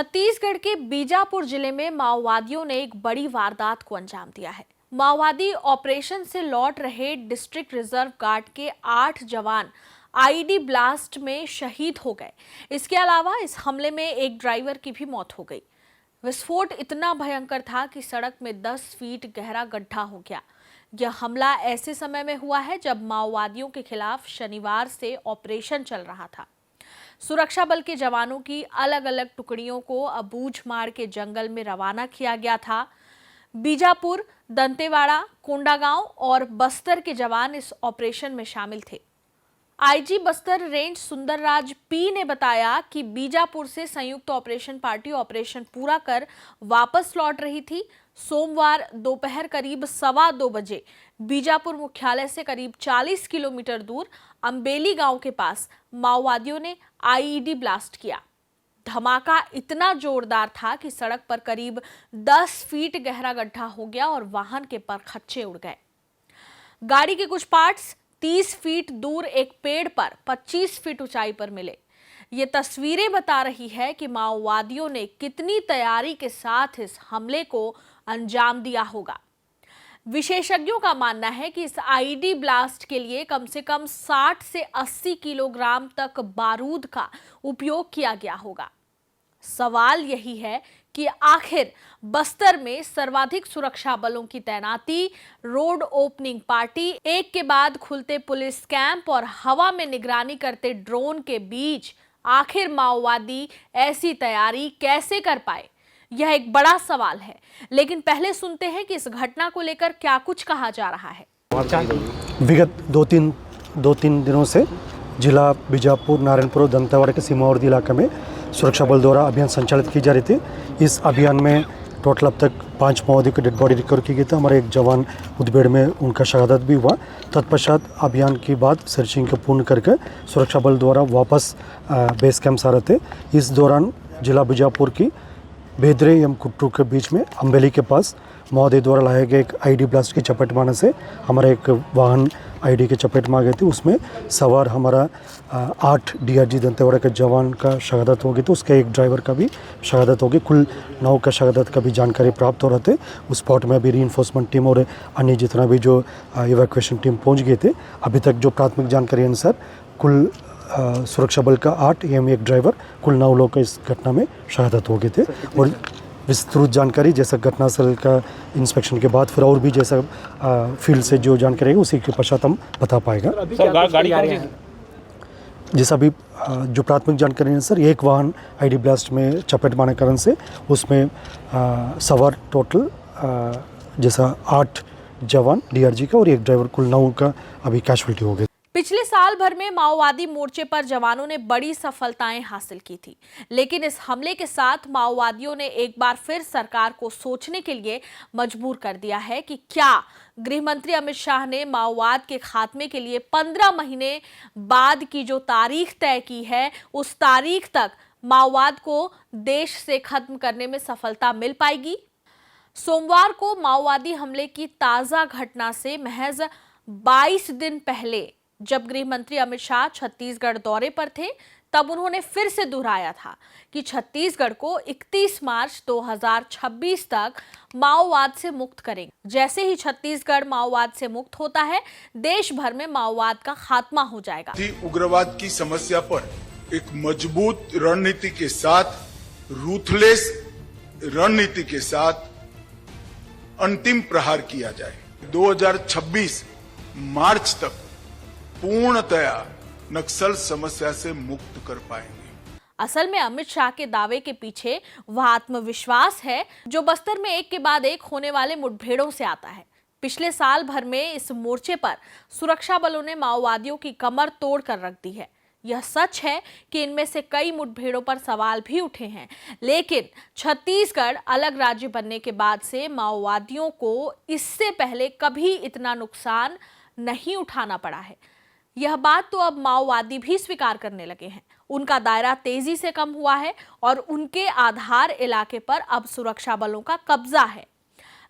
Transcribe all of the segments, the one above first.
छत्तीसगढ़ के बीजापुर जिले में माओवादियों ने एक बड़ी वारदात को अंजाम दिया है। माओवादी ऑपरेशन से लौट रहे डिस्ट्रिक्ट रिजर्व गार्ड के 8 जवान आईईडी ब्लास्ट में शहीद हो गए। इसके अलावा इस हमले में एक ड्राइवर की भी मौत हो गई। विस्फोट इतना भयंकर था कि सड़क में 10 फीट गहरा गड्ढा हो गया। यह हमला ऐसे समय में हुआ है जब माओवादियों के खिलाफ शनिवार से ऑपरेशन चल रहा था। सुरक्षा बल के जवानों की अलग अलग टुकड़ियों को अबूझमाड़ के जंगल में रवाना किया गया था। बीजापुर, दंतेवाड़ा, कोंडागांव और बस्तर के जवान इस ऑपरेशन में शामिल थे। IG Bastar range Sundarraj P ने बताया कि बीजापुर से संयुक्त ऑपरेशन पार्टी ऑपरेशन पूरा कर वापस लौट रही थी। सोमवार दोपहर करीब 2:15 बजे बीजापुर मुख्यालय से करीब 40 किलोमीटर दूर अंबेली गांव के पास माओवादियों ने आईईडी ब्लास्ट किया। धमाका इतना जोरदार था कि सड़क पर करीब 10 फीट गहरा गड्ढा हो गया और वाहन के परखच्चे उड़ गए। गाड़ी के कुछ पार्ट्स 30 फीट दूर एक पेड़ पर 25 फीट ऊंचाई पर मिले। ये तस्वीरें बता रही है कि माओवादियों ने कितनी तैयारी के साथ इस हमले को अंजाम दिया होगा। विशेषज्ञों का मानना है कि इस आईईडी ब्लास्ट के लिए कम से कम 60 से 80 किलोग्राम तक बारूद का उपयोग किया गया होगा। सवाल यही है कि आखिर बस्तर में सर्वाधिक सुरक्षा बलों की तैनाती, रोड ओपनिंग पार्टी, एक के बाद खुलते पुलिस कैंप और हवा में निगरानी करते ड्रोन के बीच आखिर माओवादी ऐसी तैयारी कैसे कर पाए, यह एक बड़ा सवाल है। लेकिन पहले सुनते हैं कि इस घटना को लेकर क्या कुछ कहा जा रहा है। विगत दो तीन दिनों से जिला बीजापुर, नारायणपुर, दंतेवाड़ा के सीमावर्ती इलाके में सुरक्षा बल द्वारा अभियान संचालित की जा रही थी। इस अभियान में टोटल अब तक 5 माओवादियों की डेड बॉडी रिकवर की गई थी। हमारे एक जवान मुठभेड़ में उनका शहादत भी हुआ। तत्पश्चात अभियान के बाद सर्चिंग को पूर्ण करके सुरक्षा बल द्वारा वापस बेस कैंप आ रहे थे। इस दौरान जिला बीजापुर की बेदरे एवं कुट्टू के बीच में अम्बेली के पास माओवादी द्वारा लाए गए एक आईडी ब्लास्ट की चपेट में आने से हमारा एक वाहन आईडी के चपेट में आ गई थी। उसमें सवार हमारा 8 डीआरजी दंतेवाड़ा के जवान का शहादत हो गई थी। उसके एक ड्राइवर का भी शहादत हो गई। कुल 9 का शहादत का भी जानकारी प्राप्त हो रहे थे। उस स्पॉट में अभी रीइंफोर्समेंट टीम और अन्य जितना भी जो इवैक्यूएशन टीम पहुंच गए थे। अभी तक जो प्राथमिक जानकारी अनुसार कुल सुरक्षा बल का 8 एवं एक ड्राइवर, कुल 9 लोग का इस घटना में शहादत हो गए थे। और विस्तृत जानकारी जैसा घटनास्थल का इंस्पेक्शन के बाद फिर और भी जैसा फील्ड से जो जानकारी है उसी के पश्चात हम बता पाएगा। जैसा भी जो प्राथमिक जानकारी है सर, एक वाहन आईडी ब्लास्ट में चपेट मारने कारण से उसमें सवार टोटल जैसा 8 जवान डीआरजी का और एक ड्राइवर, कुल 9 का अभी कैजुअल्टी हो गई। पिछले साल भर में माओवादी मोर्चे पर जवानों ने बड़ी सफलताएं हासिल की थी, लेकिन इस हमले के साथ माओवादियों ने एक बार फिर सरकार को सोचने के लिए मजबूर कर दिया है कि क्या गृह मंत्री अमित शाह ने माओवाद के खात्मे के लिए 15 महीने बाद की जो तारीख तय की है, उस तारीख तक माओवाद को देश से खत्म करने में सफलता मिल पाएगी। सोमवार को माओवादी हमले की ताजा घटना से महज 22 दिन पहले जब गृह मंत्री अमित शाह छत्तीसगढ़ दौरे पर थे, तब उन्होंने फिर से दोहराया था कि छत्तीसगढ़ को 31 मार्च 2026 तक माओवाद से मुक्त करेंगे। जैसे ही छत्तीसगढ़ माओवाद से मुक्त होता है, देश भर में माओवाद का खात्मा हो जाएगा। उग्रवाद की समस्या पर एक मजबूत रणनीति के साथ, रूथलेस रणनीति के साथ अंतिम प्रहार किया जाए। 2026 मार्च तक पूर्णतया नक्सल समस्या से मुक्त कर पाएंगे। असल में अमित शाह के दावे के पीछे वह आत्मविश्वास है जो बस्तर में एक के बाद एक होने वाले मुठभेड़ों से आता है। पिछले साल भर में इस मोर्चे पर सुरक्षा बलों ने माओवादियों की कमर तोड़ कर रख दी है। यह सच है कि इनमें से कई मुठभेड़ों पर सवाल भी उठे हैं, लेकिन छत्तीसगढ़ अलग राज्य बनने के बाद से माओवादियों को इससे पहले कभी इतना नुकसान नहीं उठाना पड़ा है। यह बात तो अब माओवादी भी स्वीकार करने लगे हैं। उनका दायरा तेजी से कम हुआ है और उनके आधार इलाके पर अब सुरक्षा बलों का कब्जा है।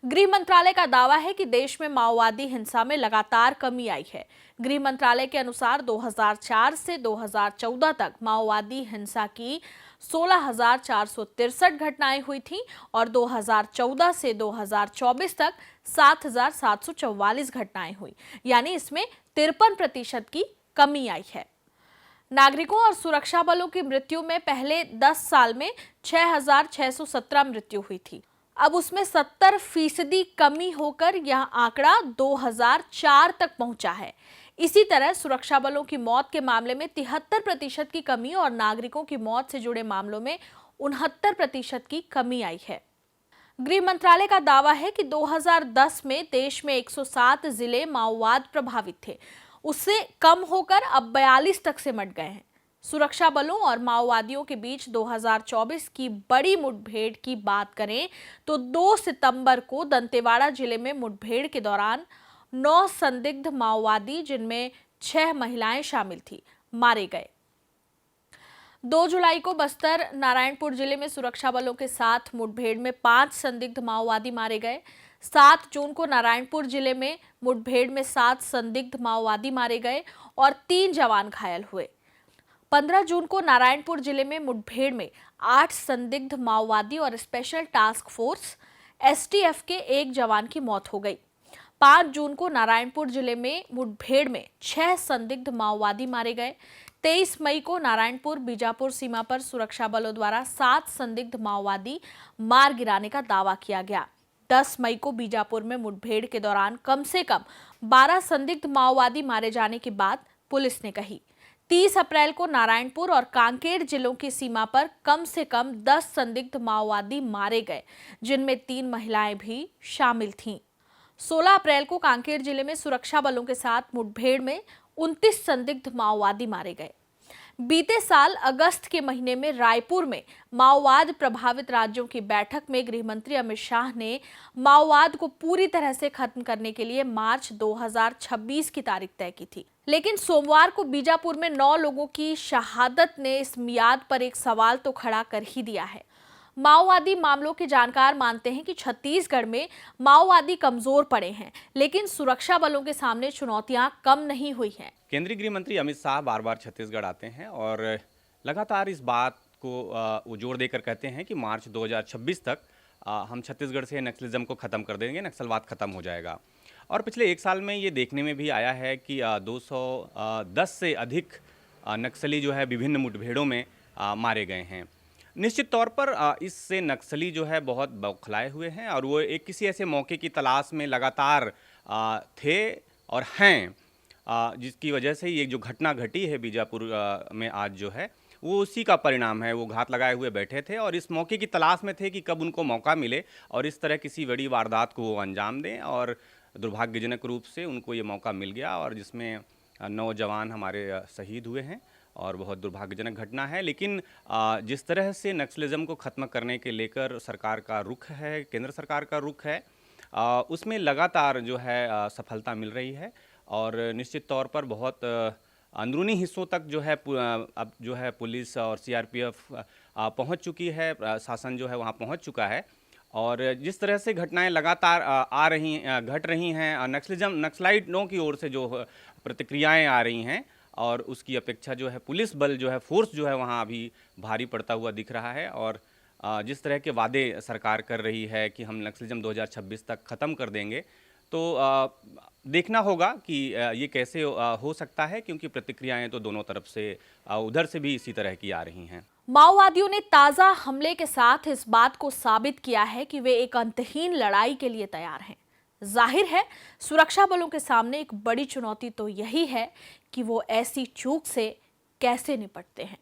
गृह मंत्रालय का दावा है कि देश में माओवादी हिंसा में लगातार कमी आई है। गृह मंत्रालय के अनुसार 2004 से 2014 तक माओवादी हिंसा की 16,463 घटनाएं हुई थीं और 2014 से 2024 तक 7,744 घटनाएं हुई, यानी इसमें 53% की कमी आई है। नागरिकों और सुरक्षा बलों की मृत्यु में पहले 10 साल में 6,617 मृत्यु हुई थी। अब उसमें 70% कमी होकर यह आंकड़ा 2004 तक पहुंचा है। इसी तरह सुरक्षा बलों की मौत के मामले में 73% की कमी और नागरिकों की मौत से जुड़े मामलों में 69% की कमी आई है। गृह मंत्रालय का दावा है कि 2010 में देश में 107 जिले माओवाद प्रभावित थे, उससे कम होकर अब 42 तक सिमट गए हैं। सुरक्षा बलों और माओवादियों के बीच 2024 की बड़ी मुठभेड़ की बात करें तो 2 सितंबर को दंतेवाड़ा जिले में मुठभेड़ के दौरान 9 संदिग्ध माओवादी, जिनमें 6 महिलाएं शामिल थी, मारे गए। 2 जुलाई को बस्तर नारायणपुर जिले में सुरक्षा बलों के साथ मुठभेड़ में 5 संदिग्ध माओवादी मारे गए। 7 जून को नारायणपुर जिले में मुठभेड़ में 7 संदिग्ध माओवादी मारे गए और 3 जवान घायल हुए। 15 जून को नारायणपुर जिले में मुठभेड़ में 8 संदिग्ध माओवादी और स्पेशल टास्क फोर्स STF के 1 जवान की मौत हो गई। 5 जून को नारायणपुर जिले में मुठभेड़ में 6 संदिग्ध माओवादी मारे गए। 23 मई को नारायणपुर बीजापुर सीमा पर सुरक्षा बलों द्वारा 7 संदिग्ध माओवादी मार गिराने का दावा किया गया। 10 मई को बीजापुर में मुठभेड़ के दौरान कम से कम 12 संदिग्ध माओवादी मारे जाने की बात पुलिस ने कही। 30 अप्रैल को नारायणपुर और कांकेर जिलों की सीमा पर कम से कम 10 संदिग्ध माओवादी मारे गए, जिनमें 3 महिलाएं भी शामिल थीं। 16 अप्रैल को कांकेर जिले में सुरक्षा बलों के साथ मुठभेड़ में 29 संदिग्ध माओवादी मारे गए। बीते साल अगस्त के महीने में रायपुर में माओवाद प्रभावित राज्यों की बैठक में गृह मंत्री अमित शाह ने माओवाद को पूरी तरह से खत्म करने के लिए मार्च 2026 की तारीख तय की थी। लेकिन सोमवार को बीजापुर में 9 लोगों की शहादत ने इस मियाद पर एक सवाल तो खड़ा कर ही दिया है। माओवादी मामलों के जानकार मानते हैं कि छत्तीसगढ़ में माओवादी कमजोर पड़े हैं, लेकिन सुरक्षा बलों के सामने चुनौतियां कम नहीं हुई हैं। केंद्रीय गृह मंत्री अमित शाह बार बार छत्तीसगढ़ आते हैं और लगातार इस बात को वो जोर देकर कहते हैं कि मार्च 2026 तक हम छत्तीसगढ़ से नक्सलिज्म को ख़त्म कर देंगे, नक्सलवाद ख़त्म हो जाएगा। और पिछले 1 साल में ये देखने में भी आया है कि 210 से अधिक नक्सली जो है विभिन्न मुठभेड़ों में मारे गए हैं। निश्चित तौर पर इससे नक्सली जो है बहुत बौखलाए हुए हैं और वो एक किसी ऐसे मौके की तलाश में लगातार थे और हैं, जिसकी वजह से ये जो घटना घटी है बीजापुर में आज जो है वो उसी का परिणाम है। वो घात लगाए हुए बैठे थे और इस मौके की तलाश में थे कि कब उनको मौका मिले और इस तरह किसी बड़ी वारदात को वो अंजाम दें, और दुर्भाग्यजनक रूप से उनको ये मौका मिल गया और जिसमें 9 जवान हमारे शहीद हुए हैं और बहुत दुर्भाग्यजनक घटना है। लेकिन जिस तरह से नक्सलिज्म को ख़त्म करने के लेकर सरकार का रुख है, केंद्र सरकार का रुख है, उसमें लगातार जो है सफलता मिल रही है और निश्चित तौर पर बहुत अंदरूनी हिस्सों तक जो है अब जो है पुलिस और CRPF पहुंच चुकी है, शासन जो है वहां पहुंच चुका है। और जिस तरह से घटनाएं लगातार घट रही हैं, नक्सलाइटों की ओर से जो प्रतिक्रियाएं आ रही हैं और उसकी अपेक्षा जो है पुलिस बल जो है, फोर्स जो है वहाँ अभी भारी पड़ता हुआ दिख रहा है। और जिस तरह के वादे सरकार कर रही है कि हम नक्सलिज्म 2026 तक ख़त्म कर देंगे, तो देखना होगा कि ये कैसे हो सकता है, क्योंकि प्रतिक्रियाएं तो दोनों तरफ से उधर से भी इसी तरह की आ रही हैं। माओवादियों ने ताज़ा हमले के साथ इस बात को साबित किया है कि वे एक अंतहीन लड़ाई के लिए तैयार हैं। जाहिर है सुरक्षा बलों के सामने एक बड़ी चुनौती तो यही है कि वो ऐसी चूक से कैसे निपटते हैं।